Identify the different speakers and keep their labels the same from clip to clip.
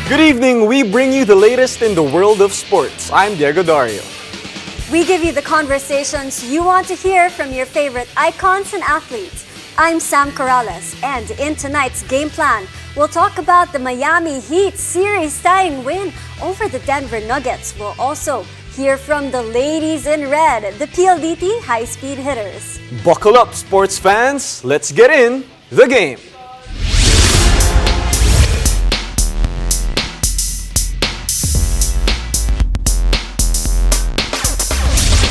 Speaker 1: Good evening, we bring you the latest in the world of sports. I'm Diego Dario.
Speaker 2: We give you the conversations you want to hear from your favorite icons and athletes. I'm Sam Corrales, and in tonight's game plan, we'll talk about the Miami Heat series-tying win over the Denver Nuggets. We'll also hear from the ladies in red, the PLDT high-speed hitters.
Speaker 1: Buckle up, sports fans. Let's get in the game.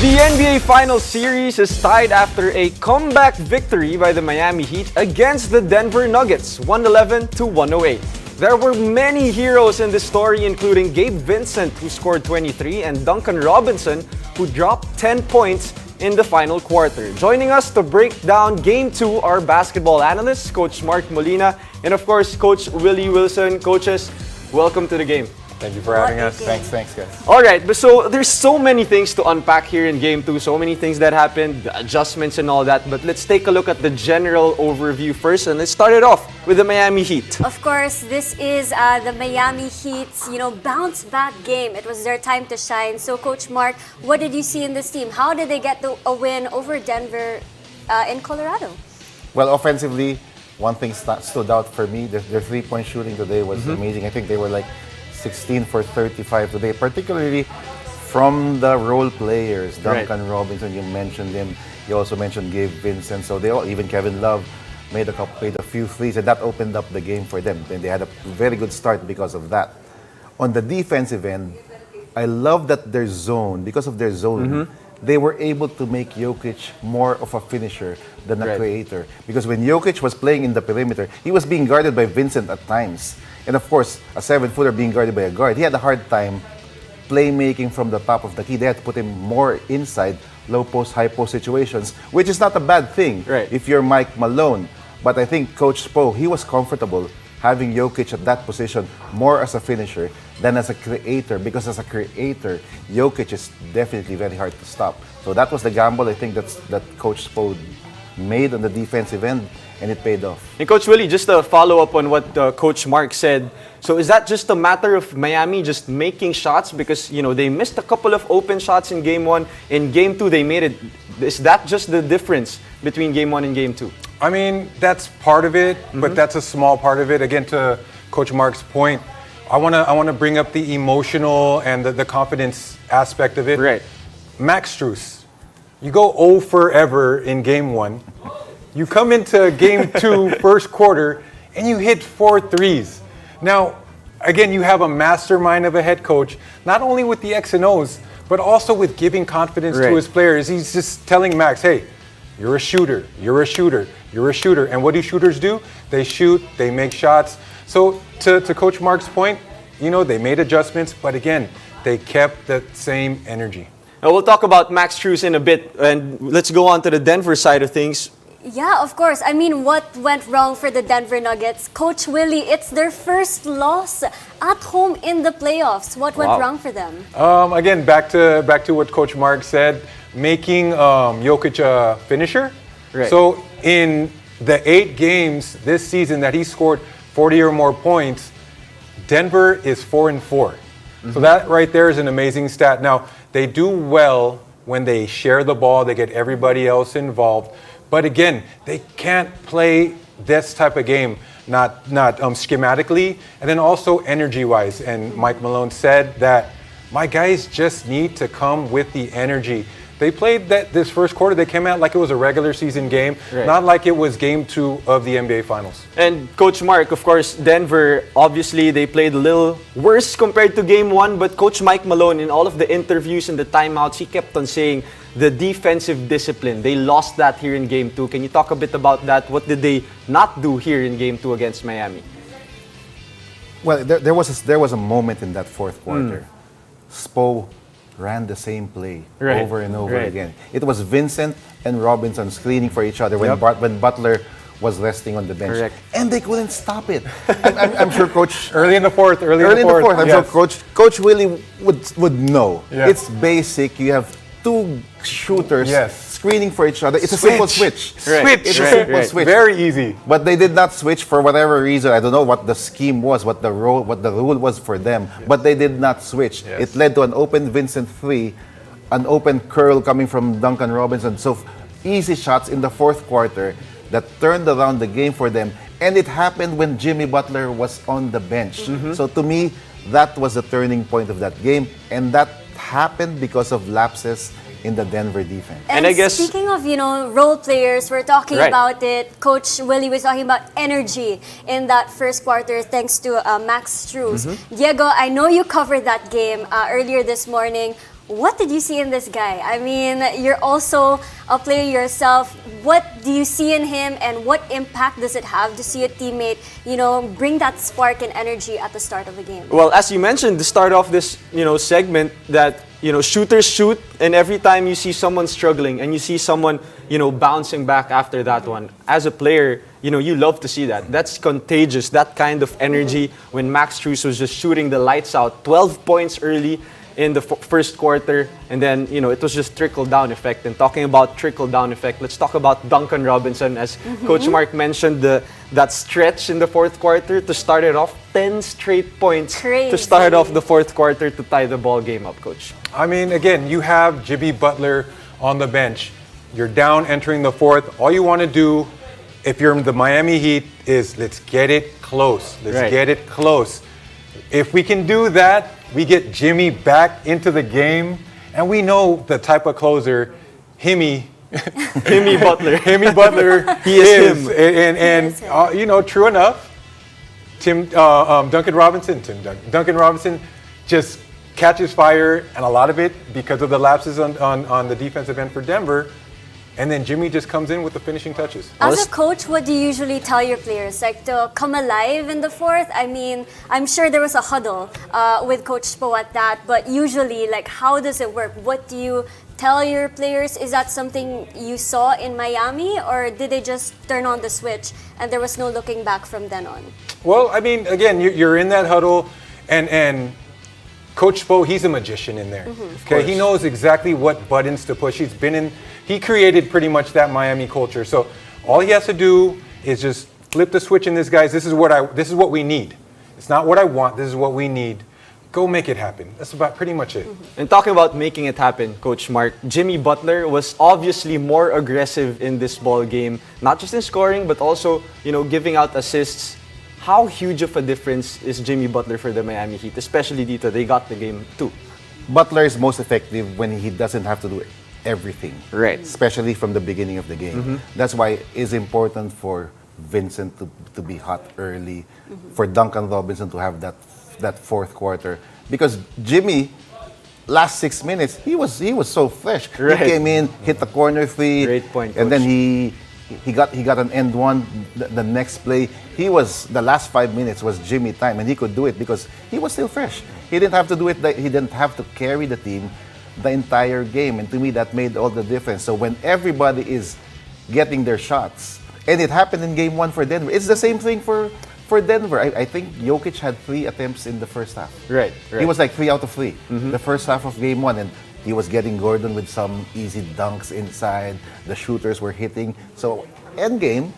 Speaker 1: The NBA Finals Series is tied after a comeback victory by the Miami Heat against the Denver Nuggets, 111-108. There were many heroes in this story, including Gabe Vincent, who scored 23, and Duncan Robinson, who dropped 10 points in the final quarter. Joining us to break down Game 2 are basketball analysts, Coach Mark Molina, and of course, Coach Willie Wilson. Coaches, welcome to the game.
Speaker 3: Thank you for having us. Thanks guys.
Speaker 1: All right, but so there's so many things to unpack here in Game 2, so many things that happened, the adjustments and all that, but let's take a look at the general overview first, and let's start it off with the Miami Heat.
Speaker 2: Of course, this is the Miami Heat's, bounce-back game. It was their time to shine. So, Coach Mark, what did you see in this team? How did they get a win over Denver in Colorado?
Speaker 3: Well, offensively, one thing stood out for me. Their three-point shooting today was amazing. I think they were like 16 for 35 today, particularly from the role players. Duncan Robinson, you mentioned him. You also mentioned Gabe Vincent. So even Kevin Love made a few threes, and that opened up the game for them. And they had a very good start because of that. On the defensive end, I love that because of their zone, they were able to make Jokic more of a finisher than a creator. Because when Jokic was playing in the perimeter, he was being guarded by Vincent at times. And of course, a 7-footer being guarded by a guard, he had a hard time playmaking from the top of the key. They had to put him more inside low post, high post situations, which is not a bad thing if you're Mike Malone. But I think Coach Spo, he was comfortable having Jokic at that position more as a finisher than as a creator, because as a creator, Jokic is definitely very hard to stop. So that was the gamble I think that Coach Spo made on the defensive end, and it paid off.
Speaker 1: And Coach Willie, just to follow up on what Coach Mark said, so is that just a matter of Miami just making shots? Because, they missed a couple of open shots in Game 1. In Game 2, they made it. Is that just the difference between Game 1 and Game 2?
Speaker 4: I mean, that's part of it, but that's a small part of it. Again, to Coach Mark's point, I want to bring up the emotional and the confidence aspect of it.
Speaker 1: Right.
Speaker 4: Max Strus, you go 0 forever in Game 1. You come into Game 2, first quarter, and you hit 4 threes. Now, again, you have a mastermind of a head coach, not only with the X and O's, but also with giving confidence to his players. He's just telling Max, hey, you're a shooter, you're a shooter, you're a shooter. And what do shooters do? They shoot, they make shots. So to Coach Mark's point, they made adjustments, but again, they kept the same energy.
Speaker 1: Now, we'll talk about Max Strus in a bit, and let's go on to the Denver side of things.
Speaker 2: Yeah, of course. I mean, what went wrong for the Denver Nuggets? Coach Willie, it's their first loss at home in the playoffs. What went wrong for them?
Speaker 4: Again, back to what Coach Mark said, making Jokic a finisher.
Speaker 1: Right.
Speaker 4: So in the 8 games this season that he scored 40 or more points, Denver is 4-4. So that right there is an amazing stat. Now, they do well when they share the ball, they get everybody else involved. But again, they can't play this type of game, not schematically, and then also energy-wise. And Mike Malone said that my guys just need to come with the energy. They played this first quarter, they came out like it was a regular season game, not like it was Game 2 of the NBA Finals.
Speaker 1: And Coach Mark, of course, Denver, obviously they played a little worse compared to Game 1, but Coach Mike Malone, in all of the interviews and the timeouts, he kept on saying the defensive discipline. They lost that here in Game 2. Can you talk a bit about that? What did they not do here in Game 2 against Miami?
Speaker 3: Well, there was a moment in that fourth quarter. Spo ran the same play over and over again. It was Vincent and Robinson screening for each other when Butler was resting on the bench. And they couldn't stop it. I'm sure Coach...
Speaker 4: Early in the fourth.
Speaker 3: I'm sure Coach Willie would know. It's basic. You have 2 shooters screening for each other. It's a simple switch. It's a simple switch.
Speaker 4: Very easy.
Speaker 3: But they did not switch for whatever reason. I don't know what the scheme was, what the rule was for them. But they did not switch. It led to an open Vincent 3, an open curl coming from Duncan Robinson. So easy shots in the fourth quarter that turned around the game for them. And it happened when Jimmy Butler was on the bench. So to me, that was the turning point of that game. And that happened because of lapses in the Denver defense.
Speaker 2: And
Speaker 1: I guess,
Speaker 2: speaking of, role players, we're talking about it. Coach Willie was talking about energy in that first quarter thanks to Max Strus. Diego, I know you covered that game earlier this morning. What did you see in this guy? I mean, you're also a player yourself. What do you see in him, and what impact does it have to see a teammate, bring that spark and energy at the start of the game?
Speaker 1: well, as you mentioned, to start off this, segment, that shooters shoot, and every time you see someone struggling and you see someone, bouncing back after that one, as a player, you love to see that. That's contagious, that kind of energy. When Max Strus was just shooting the lights out, 12 points early in the first quarter, and then it was just trickle-down effect. And talking about trickle-down effect, let's talk about Duncan Robinson. As Coach Mark mentioned, that stretch in the fourth quarter to start it off, 10 straight points to start off the fourth quarter to tie the ball game up, Coach.
Speaker 4: I mean, again, you have Jimmy Butler on the bench. You're down entering the fourth. All you want to do, if you're the Miami Heat, is let's get it close. Let's get it close. If we can do that, we get Jimmy back into the game, and we know the type of closer Jimmy
Speaker 1: Butler.
Speaker 4: Jimmy Butler
Speaker 1: He is him.
Speaker 4: And true enough, Duncan Robinson just catches fire, and a lot of it because of the lapses on the defensive end for Denver. And then Jimmy just comes in with the finishing touches.
Speaker 2: As a coach, what do you usually tell your players? Like to come alive in the fourth? I mean, I'm sure there was a huddle with Coach Spo at that, but usually, like, how does it work? What do you tell your players? Is that something you saw in Miami, or did they just turn on the switch and there was no looking back from then on?
Speaker 4: Well, I mean, again, you're in that huddle, and Coach Spo, he's a magician in there. Okay, he knows exactly what buttons to push. He created pretty much that Miami culture. So all he has to do is just flip the switch in this, guys. This is what we need. It's not what I want. This is what we need. Go make it happen. That's about pretty much it.
Speaker 1: And talking about making it happen, Coach Mark, Jimmy Butler was obviously more aggressive in this ball game, not just in scoring, but also, giving out assists. How huge of a difference is Jimmy Butler for the Miami Heat, especially dito, they got the game too?
Speaker 3: Butler is most effective when he doesn't have to do everything.
Speaker 1: Right.
Speaker 3: Especially from the beginning of the game. That's why it's important for Vincent to be hot early, for Duncan Robinson to have that fourth quarter. Because Jimmy, last 6 minutes, he was so fresh.
Speaker 1: Right.
Speaker 3: He came in, hit the corner three,
Speaker 1: Great point,
Speaker 3: and
Speaker 1: Coach.
Speaker 3: then he got an end one. The next play, the last 5 minutes was Jimmy time, and he could do it because he was still fresh. He didn't have to do it. He didn't have to carry the team the entire game, and to me that made all the difference. So when everybody is getting their shots, and it happened in game one for Denver, it's the same thing for Denver. I think Jokic had 3 attempts in the first half.
Speaker 1: Right.
Speaker 3: He was like 3 out of 3 the first half of game one, and he was getting Gordon with some easy dunks inside. The shooters were hitting. So end game,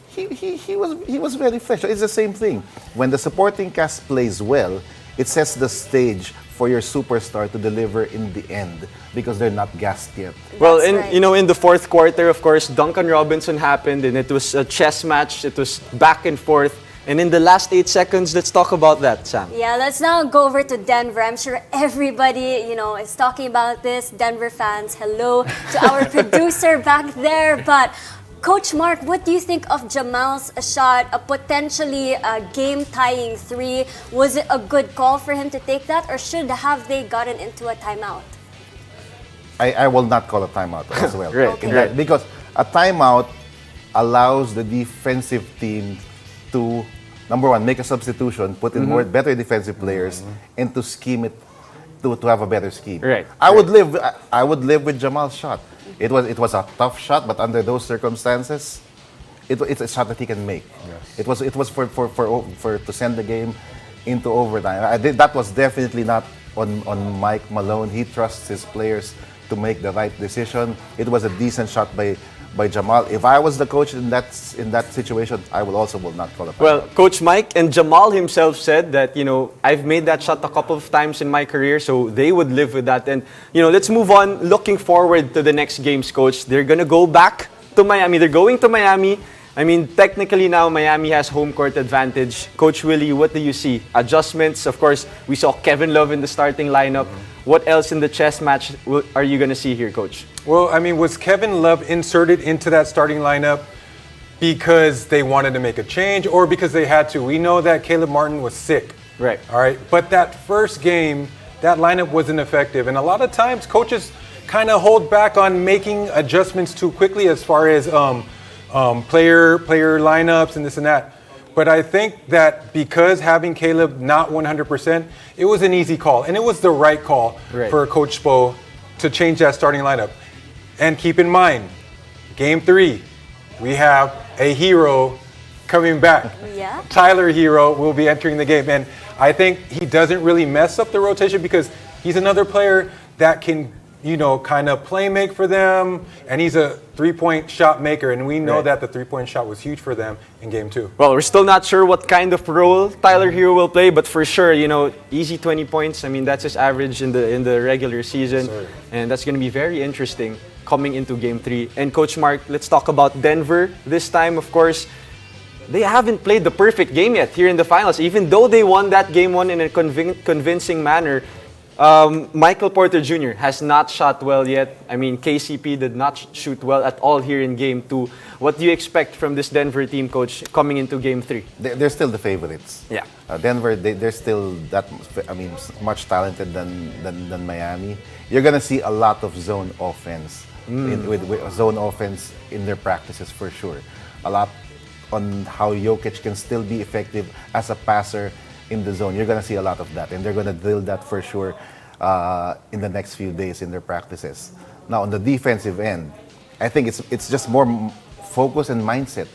Speaker 3: he was very fresh. It's the same thing. When the supporting cast plays well, it sets the stage for your superstar to deliver in the end because they're not gassed yet.
Speaker 1: Well,
Speaker 2: That's
Speaker 1: in
Speaker 2: right.
Speaker 1: in the fourth quarter, of course, Duncan Robinson happened, and it was a chess match. It was back and forth. And in the last 8 seconds, let's talk about that, Sam.
Speaker 2: Yeah, let's now go over to Denver. I'm sure everybody, is talking about this. Denver fans, hello to our producer back there. But Coach Mark, what do you think of Jamal's shot, a potentially game-tying 3? Was it a good call for him to take that, or should have they gotten into a timeout?
Speaker 3: I will not call a timeout as well.
Speaker 1: Right,
Speaker 2: Okay.
Speaker 1: right.
Speaker 3: Because a timeout allows the defensive team to, number one, make a substitution, put in better defensive players, and to scheme it to have a better scheme.
Speaker 1: Right.
Speaker 3: I would live with Jamal's shot. It was a tough shot, but under those circumstances, it's a shot that he can make. Yes. It was for to send the game into overtime. That was definitely not on Mike Malone. He trusts his players to make the right decision. It was a decent shot by Jamal. If I was the coach in that situation, I will not call a foul.
Speaker 1: Well, Coach Mike and Jamal himself said that, I've made that shot a couple of times in my career, so they would live with that. And, let's move on. Looking forward to the next games, Coach. They're going to go back to Miami. They're going to Miami. I mean, technically now, Miami has home court advantage. Coach Willie, what do you see? Adjustments, of course, we saw Kevin Love in the starting lineup. What else in the chess match are you going to see here, Coach?
Speaker 4: Well, I mean, was Kevin Love inserted into that starting lineup because they wanted to make a change or because they had to? We know that Caleb Martin was sick.
Speaker 1: Right.
Speaker 4: All right. But that first game, that lineup wasn't effective. And a lot of times coaches kind of hold back on making adjustments too quickly as far as player lineups and this and that. But I think that because having Caleb not 100%, it was an easy call. And it was the right call for Coach Spo to change that starting lineup. And keep in mind, Game 3, we have a hero coming back.
Speaker 2: Yeah.
Speaker 4: Tyler Hero will be entering the game. And I think he doesn't really mess up the rotation because he's another player that can, kind of play make for them. And he's a three-point shot maker. And we know that the three-point shot was huge for them in Game 2.
Speaker 1: Well, we're still not sure what kind of role Tyler Hero will play, but for sure, easy 20 points. I mean, that's his average in the regular season.
Speaker 4: Sorry.
Speaker 1: And that's going to be very interesting coming into Game 3. And Coach Mark, let's talk about Denver. This time, of course, they haven't played the perfect game yet here in the finals. Even though they won that Game 1 in a convincing manner, Michael Porter Jr. has not shot well yet. I mean, KCP did not shoot well at all here in Game 2. What do you expect from this Denver team, Coach, coming into Game 3?
Speaker 3: They're still the favorites.
Speaker 1: Yeah.
Speaker 3: Denver, they're still much talented than Miami. You're gonna see a lot of zone offense with zone offense in their practices for sure. A lot on how Jokic can still be effective as a passer in the zone. You're gonna see a lot of that, and they're gonna drill that for sure in the next few days in their practices. Now on the defensive end, I think it's just more focus and mindset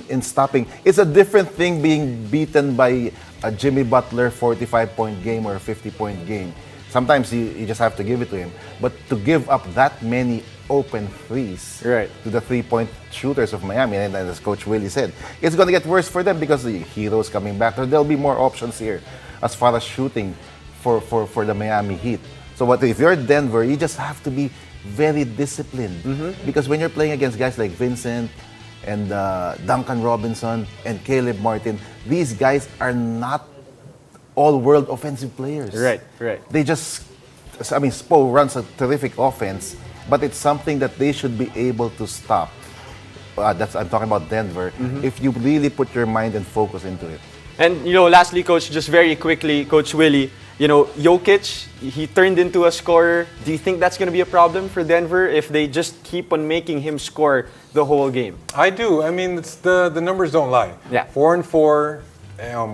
Speaker 3: in stopping. It's a different thing being beaten by a Jimmy Butler 45-point game or a 50-point game. Sometimes you just have to give it to him. But to give up that many open threes to the three-point shooters of Miami, and as Coach Willie said, it's going to get worse for them because the Hero's coming back. There'll be more options here as far as shooting for the Miami Heat. So if you're Denver, you just have to be very disciplined. Because when you're playing against guys like Vincent and Duncan Robinson and Caleb Martin, these guys are not all-world offensive players.
Speaker 1: Right.
Speaker 3: They just, Spo runs a terrific offense, but it's something that they should be able to stop. I'm talking about Denver. If you really put your mind and focus into it.
Speaker 1: And, lastly, Coach, just very quickly, Coach Willie, Jokic, he turned into a scorer. Do you think that's going to be a problem for Denver if they just keep on making him score the whole game?
Speaker 4: I do. I mean, the numbers don't lie.
Speaker 1: Yeah.
Speaker 4: 4 and 4.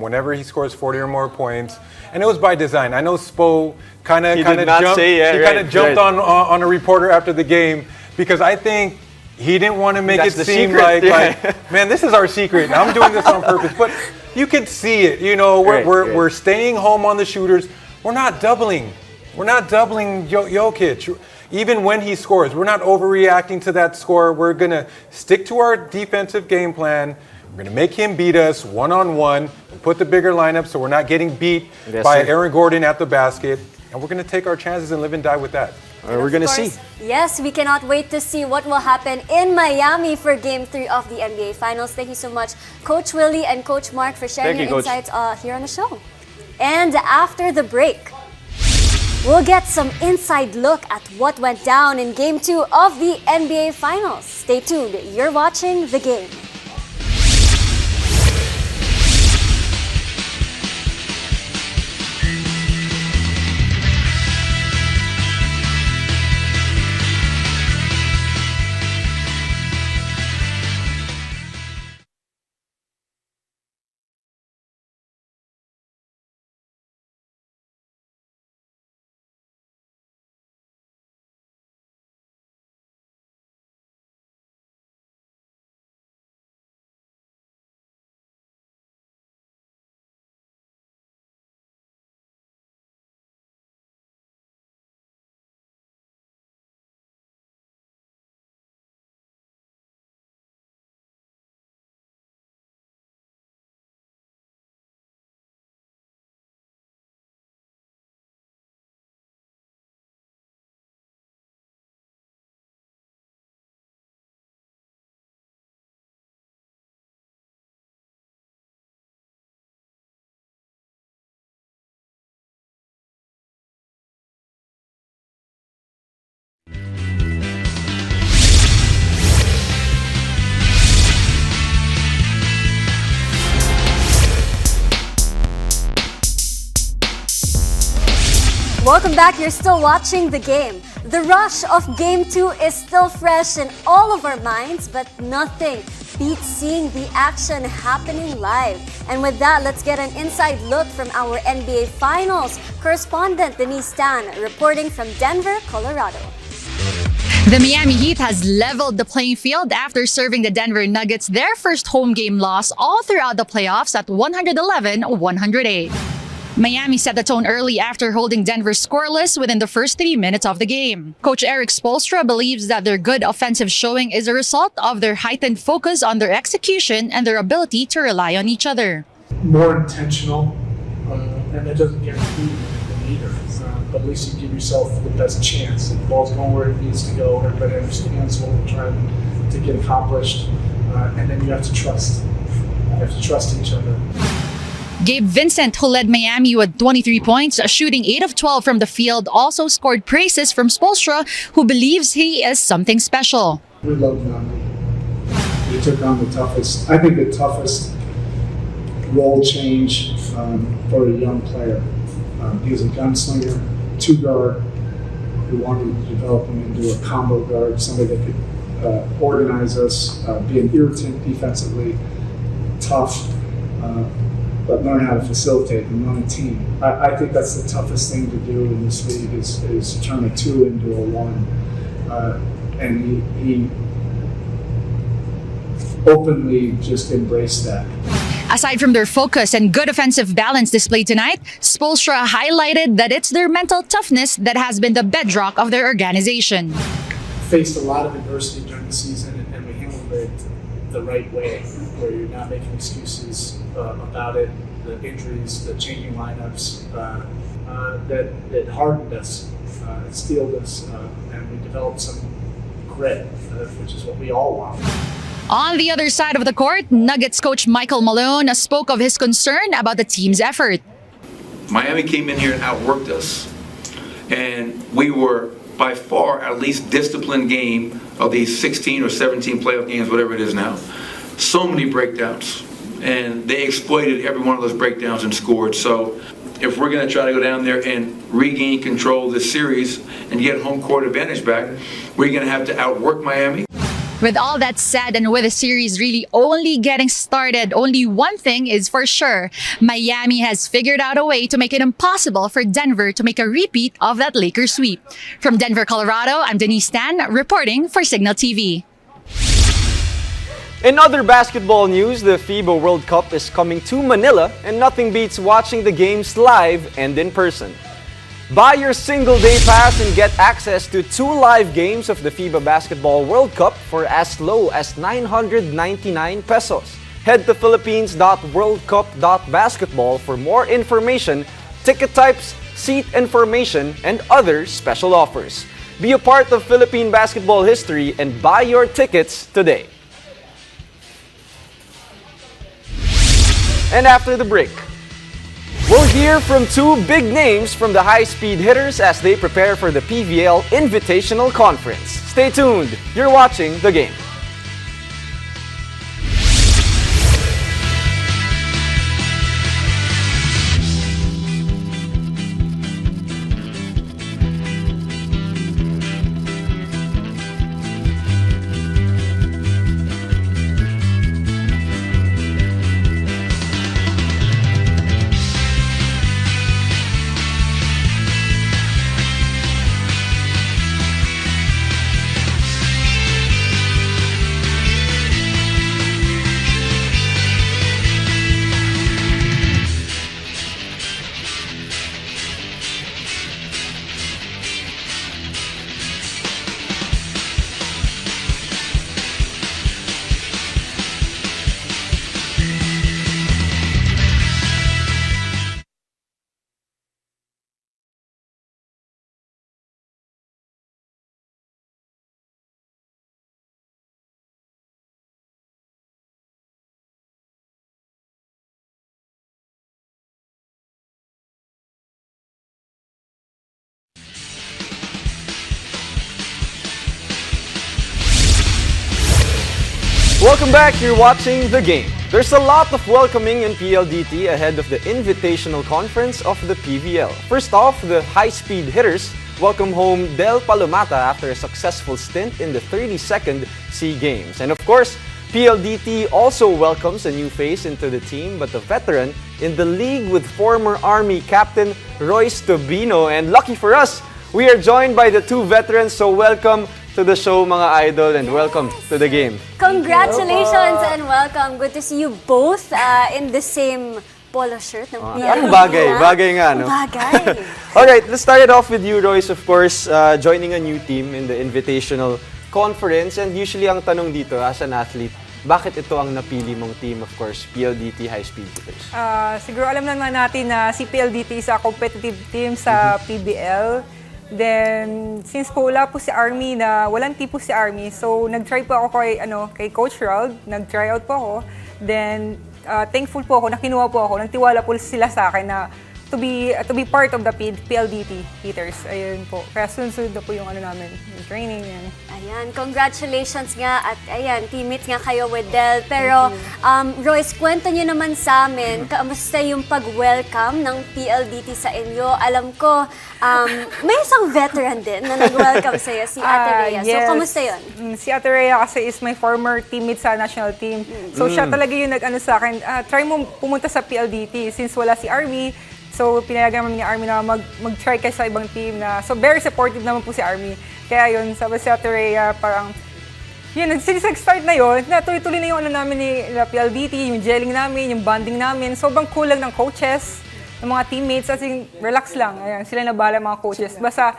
Speaker 4: Whenever he scores 40 or more points, and it was by design. I know Spo kind of jumped on a reporter after the game because I think he didn't want to make it seem like, man, this is our secret. I'm doing this on purpose. But you can see it. We're staying home on the shooters. We're not doubling. We're not doubling Jokic. Even when he scores, we're not overreacting to that score. We're gonna stick to our defensive game plan. We're going to make him beat us one-on-one and put the bigger lineup so we're not getting beat by Aaron Gordon at the basket. And we're going to take our chances and live and die with that.
Speaker 1: We're going to see.
Speaker 2: Yes, we cannot wait to see what will happen in Miami for Game 3 of the NBA Finals. Thank you so much, Coach Willie and Coach Mark, for sharing your insights here on the show. And after the break, we'll get some inside look at what went down in Game 2 of the NBA Finals. Stay tuned. You're watching The Game. Welcome back. You're still watching the game. The rush of Game 2 is still fresh in all of our minds, but nothing beats seeing the action happening live. And with that, let's get an inside look from our NBA Finals correspondent Denise Tan, reporting from Denver, Colorado.
Speaker 5: The Miami Heat has leveled the playing field after serving the Denver Nuggets their first home game loss all throughout the playoffs at 111-108. Miami set the tone early after holding Denver scoreless within the first 3 minutes of the game. Coach Eric Spoelstra believes that their good offensive showing is a result of their heightened focus on their execution and their ability to rely on each other.
Speaker 6: More intentional, and that doesn't guarantee anything either. But at least you give yourself the best chance. If the ball's going where it needs to go, everybody understands what we're trying to get accomplished, and then you have to trust. You have to trust each other.
Speaker 5: Gabe Vincent, who led Miami with 23 points, shooting 8 of 12 from the field, also scored praises from Spoelstra, who believes he is something special.
Speaker 6: We love Nani. He took on the toughest, I think the toughest role change for a young player. He was a gunslinger, 2-guard. We wanted to develop him into a combo guard, somebody that could organize us, be an irritant defensively, tough, but learn how to facilitate and run a team. I think that's the toughest thing to do in this league is turn a 2 into a 1. And he openly just embraced that.
Speaker 5: Aside from their focus and good offensive balance displayed tonight, Spoelstra highlighted that it's their mental toughness that has been the bedrock of their organization.
Speaker 6: Faced a lot of adversity during the season, and we handled it the right way, where you're not making excuses about it, the injuries, the changing lineups, that hardened us, steeled us, and we developed some grit, which is what we all want.
Speaker 5: On the other side of the court, Nuggets coach Michael Malone spoke of his concern about the team's effort.
Speaker 7: Miami came in here and outworked us, and we were by far our least disciplined game of these 16 or 17 playoff games, whatever it is now. So many breakdowns, and they exploited every one of those breakdowns and scored. So if we're going to try to go down there and regain control of this series and get home court advantage back, we're going to have to outwork Miami.
Speaker 5: With all that said, and with the series really only getting started, only one thing is for sure. Miami has figured out a way to make it impossible for Denver to make a repeat of that Lakers sweep. From Denver, Colorado, I'm Denise Tan, reporting for Signal TV.
Speaker 1: In other basketball news, the FIBA World Cup is coming to Manila, and nothing beats watching the games live and in person. Buy your single-day pass and get access to 2 live games of the FIBA Basketball World Cup for as low as 999 pesos. Head to philippines.worldcup.basketball for more information, ticket types, seat information, and other special offers. Be a part of Philippine basketball history and buy your tickets today. And after the break, we'll hear from 2 big names from the high-speed hitters as they prepare for the PVL Invitational Conference. Stay tuned. You're watching The Game. Welcome back. You're watching The Game. There's a lot of welcoming in PLDT ahead of the Invitational Conference of the PVL. First off, the high-speed hitters welcome home Del Palomata after a successful stint in the 32nd SEA Games. And of course, PLDT also welcomes a new face into the team, but a veteran in the league with former Army Captain Royce Tobino. And lucky for us, we are joined by the two veterans, so welcome to the show, mga idol, and welcome to the game.
Speaker 2: Congratulations and welcome. Good to see you both in the same polo shirt ng PLDT.
Speaker 1: Anong bagay? Bagay nga, no?
Speaker 2: Bagay.
Speaker 1: Alright, let's start it off with you, Royce, of course, joining a new team in the Invitational Conference. And usually ang tanong dito, as an athlete, bakit ito ang napili mong team, of course, PLDT High Speed Hitters?
Speaker 8: Siguro alam naman natin na si PLDT is a competitive team sa PBL. Then, since po wala po si Army na walang team po si Army, so nag-try po ako kay Coach Rald, nag-try out po ako. Then, thankful po ako na kinuha po ako, nagtiwala po sila sa akin na to be part of the PLDT Hitters. Ayun po. Kaya sunod-sunod na po yung namin, yung training. Yan.
Speaker 2: Ayan, congratulations nga at ayan, teammates nga kayo with Del. Pero Royce, kwento nyo naman sa amin, kamusta yung pag-welcome ng PLDT sa inyo? Alam ko, may isang veteran din na nag-welcome sa'yo, si Ate Rhea.
Speaker 8: Yes.
Speaker 2: So, kamusta yun?
Speaker 8: Si Ate Rhea kasi is my former teammate sa national team. So, siya talaga yung nag-ano sa akin, try mo pumunta sa PLDT since wala si Army. So, pinayagan naman ni Army na mag-try kayo sa ibang team na. So, very supportive naman po si Army. Kaya yun, sabi si Ate Rhea, parang, yun, since nag-start na yun, tuloy-tuloy na yung namin ni PLDT, yung gelling namin, yung bonding namin. Sobrang cool lang ng coaches, ng mga teammates, as in, relax lang. Ayan, sila na bahala mga coaches. Basta,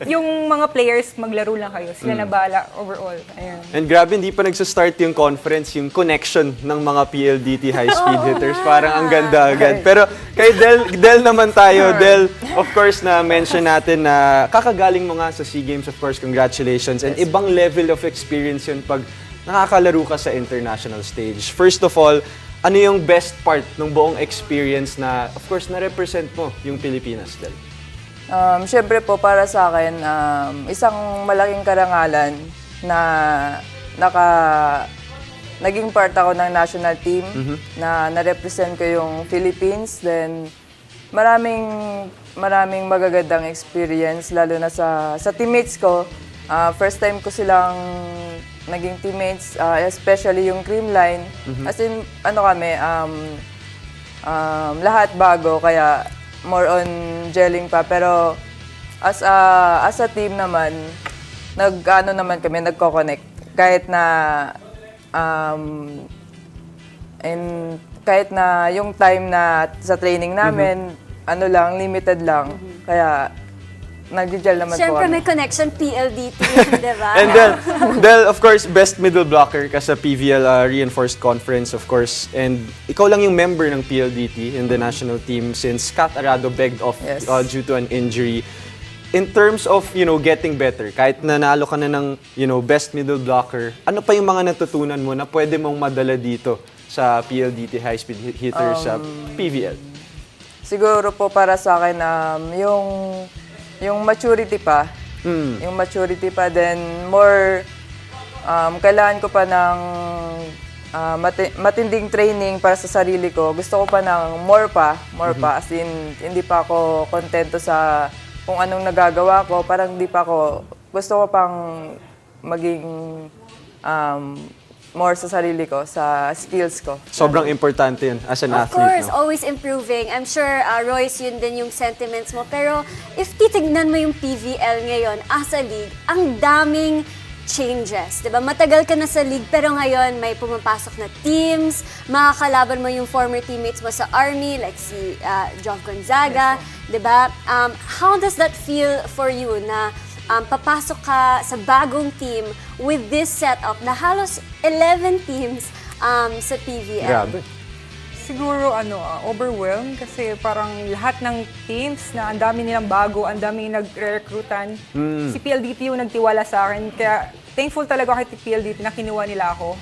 Speaker 8: yung mga players, maglaro lang kayo. Sila na bahala overall. Ayan.
Speaker 1: And grabe, hindi pa nagsastart yung conference, yung connection ng mga PLDT high-speed hitters. Parang ang ganda agad. Pero kay Del naman tayo. Del, of course, na-mention natin na kakagaling mo nga sa SEA Games, of course, congratulations. And ibang level of experience yun pag nakakalaro ka sa international stage. First of all, ano yung best part ng buong experience na, of course, na-represent mo yung Pilipinas, Del?
Speaker 9: Siyempre po para sa akin, isang malaking karangalan na naging part ako ng national team, na na-represent ko yung Philippines. Then maraming magagandang experience, lalo na sa teammates ko. First time ko silang naging teammates, especially yung Creamline. As in, lahat bago, kaya more on gelling pa. Pero as a team naman, nagko-connect. Kahit na yung time na sa training namin, limited lang. Kaya nag-gel naman po
Speaker 2: Siyempre
Speaker 9: kami.
Speaker 2: may connection PLDT, di ba?
Speaker 1: And Del, of course, best middle blocker ka sa PVL Reinforced Conference, of course. And ikaw lang yung member ng PLDT in the national team since Kat Arado begged off
Speaker 9: Yes.
Speaker 1: due to an injury. In terms of, getting better, kahit nanalo ka na ng, best middle blocker, ano pa yung mga natutunan mo na pwede mong madala dito sa PLDT high-speed hitter sa PVL?
Speaker 9: Siguro po para sa akin, yung maturity pa. Yung maturity pa, then more, kailangan ko pa ng matinding training para sa sarili ko. Gusto ko pa ng more pa. As in, hindi pa ako kontento sa kung anong nagagawa ko. Parang gusto ko pang maging more sa sarili ko, sa skills ko.
Speaker 1: Sobrang importante yun as an
Speaker 2: Of
Speaker 1: athlete.
Speaker 2: course,
Speaker 1: No?
Speaker 2: always improving. I'm sure, Royce, yun din yung sentiments mo. Pero if titignan mo yung PVL ngayon as a league, ang daming changes. Diba? Matagal ka na sa league, pero ngayon may pumapasok na teams, makakalaban mo yung former teammates mo sa Army, like si John Gonzaga. Diba? How does that feel for you na papasok ka sa bagong team with this setup na halos 11 teams sa PVL?
Speaker 1: Grabe.
Speaker 8: Siguro overwhelmed kasi parang lahat ng teams na ang dami nilang bago, ang dami nagre-recruitan. Si PLDT yung nagtiwala sa akin, kaya thankful talaga ako kay PLDT na kinuha nila ako.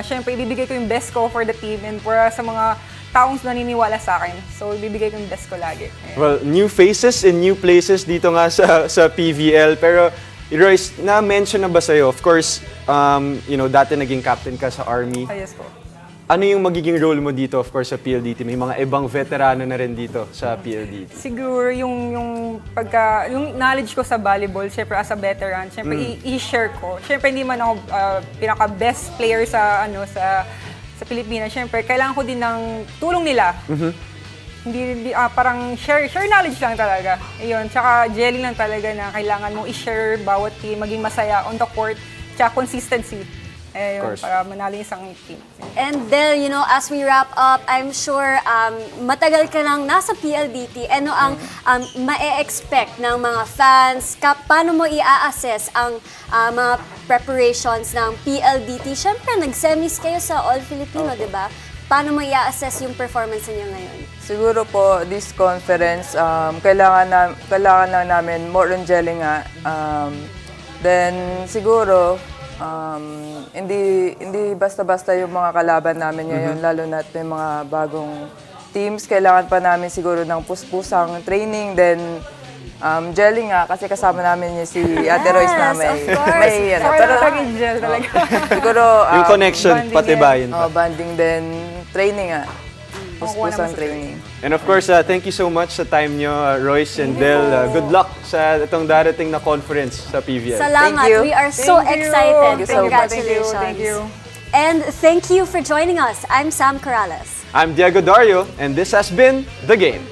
Speaker 8: Siyempre, ibibigay ko yung best ko for the team and para sa mga taong naniniwala sa akin. So, ibibigay ko yung best ko lagi. Ayan.
Speaker 1: Well, new faces in new places dito nga sa PVL. Pero, Royce, na-mention na ba sa'yo? Of course, dati naging captain ka sa Army.
Speaker 8: Yes po.
Speaker 1: Ano yung magiging role mo dito, of course, sa PLDT? May mga ibang veterano na rin dito sa PLDT.
Speaker 8: Siguro yung knowledge ko sa volleyball, syempre as a veteran, syempre i-share ko. Syempre hindi man ako pinaka best player sa sa Pilipinas. Syempre kailangan ko din ng tulong nila. Hindi parang share knowledge lang talaga. Ayun, tsaka jelly lang talaga na kailangan mong i-share bawat team, maging masaya on the court, tsaka consistency. Ayun, para manalo yung isang team.
Speaker 2: And Del, you know, as we wrap up, I'm sure matagal ka nang nasa PLDT. Ano ang ma-expect ng mga fans? Paano mo i-assess ang mga preparations ng PLDT? Siyempre, nag-semis kayo sa All-Filipino, di ba? Paano mo i-assess yung performance niyo ngayon?
Speaker 9: Siguro po, this conference, kailangan lang namin more on gelling nga. Then, siguro, hindi basta-basta yung mga kalaban namin ngayon, lalo na may mga bagong teams. Kailangan pa namin siguro ng puspusang training, then gelling nga, kasi kasama namin yung si Ate Royce na may pero
Speaker 8: gel talaga.
Speaker 9: siguro
Speaker 1: Yung connection, patibayin pa.
Speaker 9: banding, then training nga. Puspusang training.
Speaker 1: And of course, thank you so much sa time nyo, Royce and Del. Good luck sa itong darating na conference sa PVL.
Speaker 2: Salamat.
Speaker 9: Thank you.
Speaker 2: We are so excited.
Speaker 9: Thank you so much.
Speaker 2: Congratulations.
Speaker 8: Thank you.
Speaker 2: And thank you for joining us. I'm Sam Corrales.
Speaker 1: I'm Diego Dario, and this has been The Game.